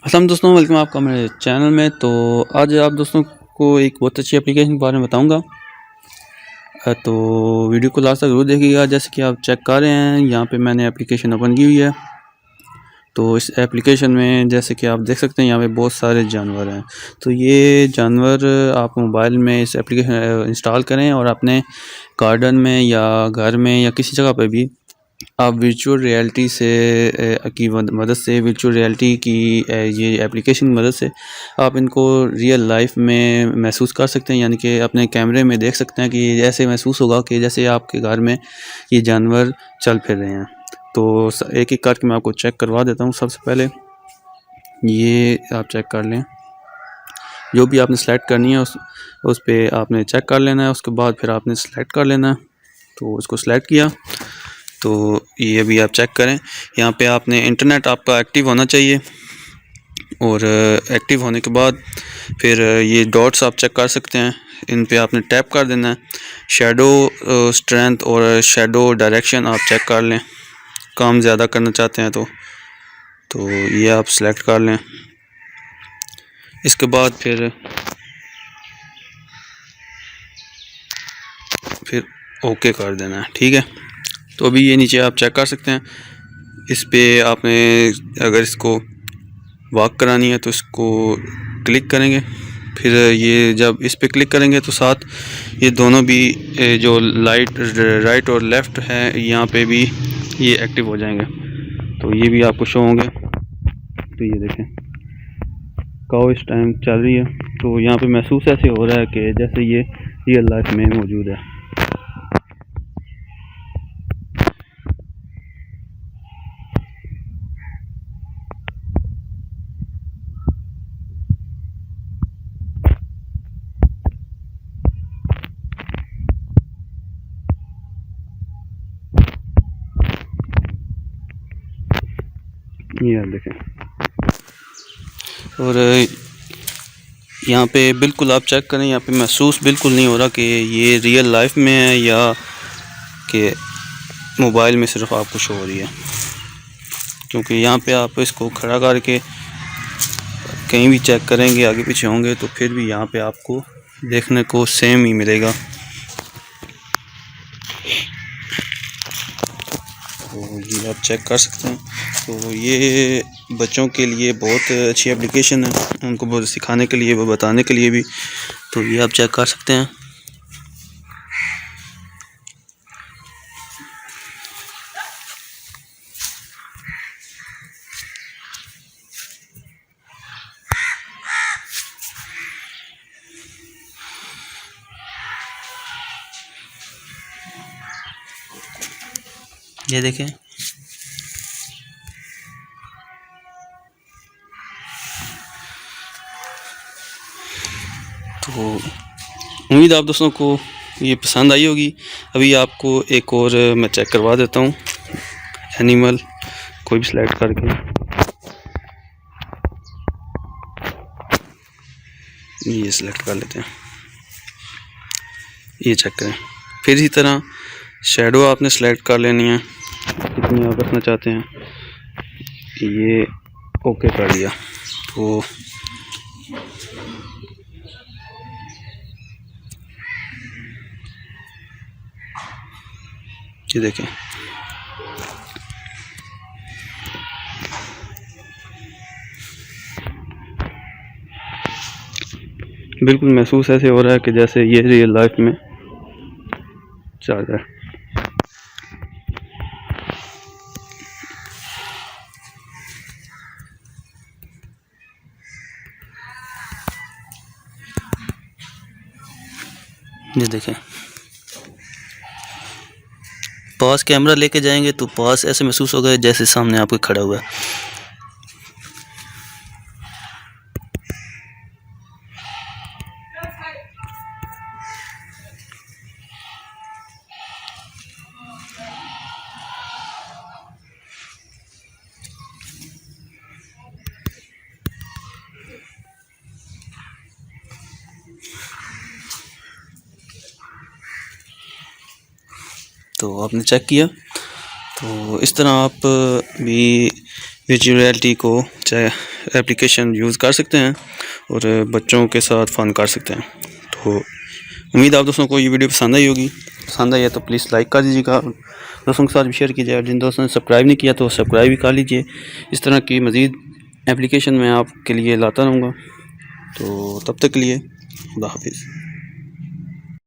अस्सलाम दोस्तों, वेलकम आपका मेरे चैनल में। तो आज आप दोस्तों को एक बहुत अच्छी एप्लीकेशन के बारे में बताऊंगा। तो वीडियो को लास्ट तक ज़रूर देखिएगा। जैसे कि आप चेक कर रहे हैं, यहाँ पे मैंने एप्लीकेशन ओपन की हुई है। तो इस एप्लीकेशन में जैसे कि आप देख सकते हैं, यहाँ पे बहुत सारे जानवर हैं। तो ये जानवर आप मोबाइल में इस एप्लीकेशन इंस्टॉल करें और अपने गार्डन में या घर में या किसी जगह पर भी आप वर्चुअल रियलिटी से की मदद से वर्चुअल रियलिटी की ये एप्लीकेशन की मदद से आप इनको रियल लाइफ में महसूस कर सकते हैं। यानी कि अपने कैमरे में देख सकते हैं कि ऐसे महसूस होगा कि जैसे आपके घर में ये जानवर चल फिर रहे हैं। तो एक एक करके मैं आपको चेक करवा देता हूँ। सबसे पहले ये आप चेक कर लें, जो भी आपने सेलेक्ट करनी है उस पर आपने चेक कर लेना है। उसके बाद फिर आपने सेलेक्ट कर लेना है। तो उसको सेलेक्ट किया तो ये भी आप चेक करें, यहाँ पे आपने इंटरनेट आपका एक्टिव होना चाहिए। और एक्टिव होने के बाद फिर ये डॉट्स आप चेक कर सकते हैं, इन पे आपने टैप कर देना है। शैडो स्ट्रेंथ और शैडो डायरेक्शन आप चेक कर लें, काम ज़्यादा करना चाहते हैं तो ये आप सेलेक्ट कर लें। इसके बाद फिर ओके कर देना है, ठीक है। तो अभी ये नीचे आप चेक कर सकते हैं, इस पे आपने अगर इसको वॉक करानी है तो इसको क्लिक करेंगे। फिर ये जब इस पे क्लिक करेंगे तो साथ ये दोनों भी जो लाइट राइट और लेफ़्ट है यहाँ पे भी ये एक्टिव हो जाएंगे। तो ये भी आपको शो होंगे। तो ये देखें, काऊ इस टाइम चल रही है। तो यहाँ पे महसूस ऐसे हो रहा है कि जैसे ये रियल लाइफ में मौजूद है। ये आप देखें, और यहाँ पे बिल्कुल आप चेक करें, यहाँ पे महसूस बिल्कुल नहीं हो रहा कि ये रियल लाइफ में है या कि मोबाइल में सिर्फ आपको शो हो रही है। क्योंकि यहाँ पे आप इसको खड़ा करके कहीं भी चेक करेंगे, आगे पीछे होंगे, तो फिर भी यहाँ पे आपको देखने को सेम ही मिलेगा। तो ये आप चेक कर सकते हैं। तो ये बच्चों के लिए बहुत अच्छी एप्लीकेशन है, उनको बहुत सिखाने के लिए, वो बताने के लिए भी। तो ये आप चेक कर सकते हैं। ये देखें, तो उम्मीद आप दोस्तों को ये पसंद आई होगी। अभी आपको एक और मैं चेक करवा देता हूँ, एनिमल कोई भी सिलेक्ट करके ये सिलेक्ट कर लेते हैं। ये चेक करें। फिर इसी तरह शैडो आपने सेलेक्ट कर लेनी है, कितनी आप रखना चाहते हैं। ये ओके कर लिया। तो ये देखें, बिल्कुल महसूस ऐसे हो रहा है कि जैसे ये रियल लाइफ में चल रहा है। ये देखें, पास कैमरा लेके जाएंगे तो पास ऐसे महसूस होगा जैसे सामने आपके खड़ा हुआ है। तो आपने चेक किया। तो इस तरह आप भी वर्चुअल रियलिटी को एप्लीकेशन यूज़ कर सकते हैं और बच्चों के साथ फ़न कर सकते हैं। तो उम्मीद आप दोस्तों को ये वीडियो पसंद आई होगी। पसंद आई है तो प्लीज़ लाइक कर दीजिएगा, दोस्तों के साथ भी शेयर कीजिए। जिन दोस्तों ने सब्सक्राइब नहीं किया तो सब्सक्राइब भी कर लीजिए। इस तरह की मज़ीद एप्लीकेशन मैं आपके लिए लाता रहूँगा। तो तब तक के लिए खुदा हाफिज़।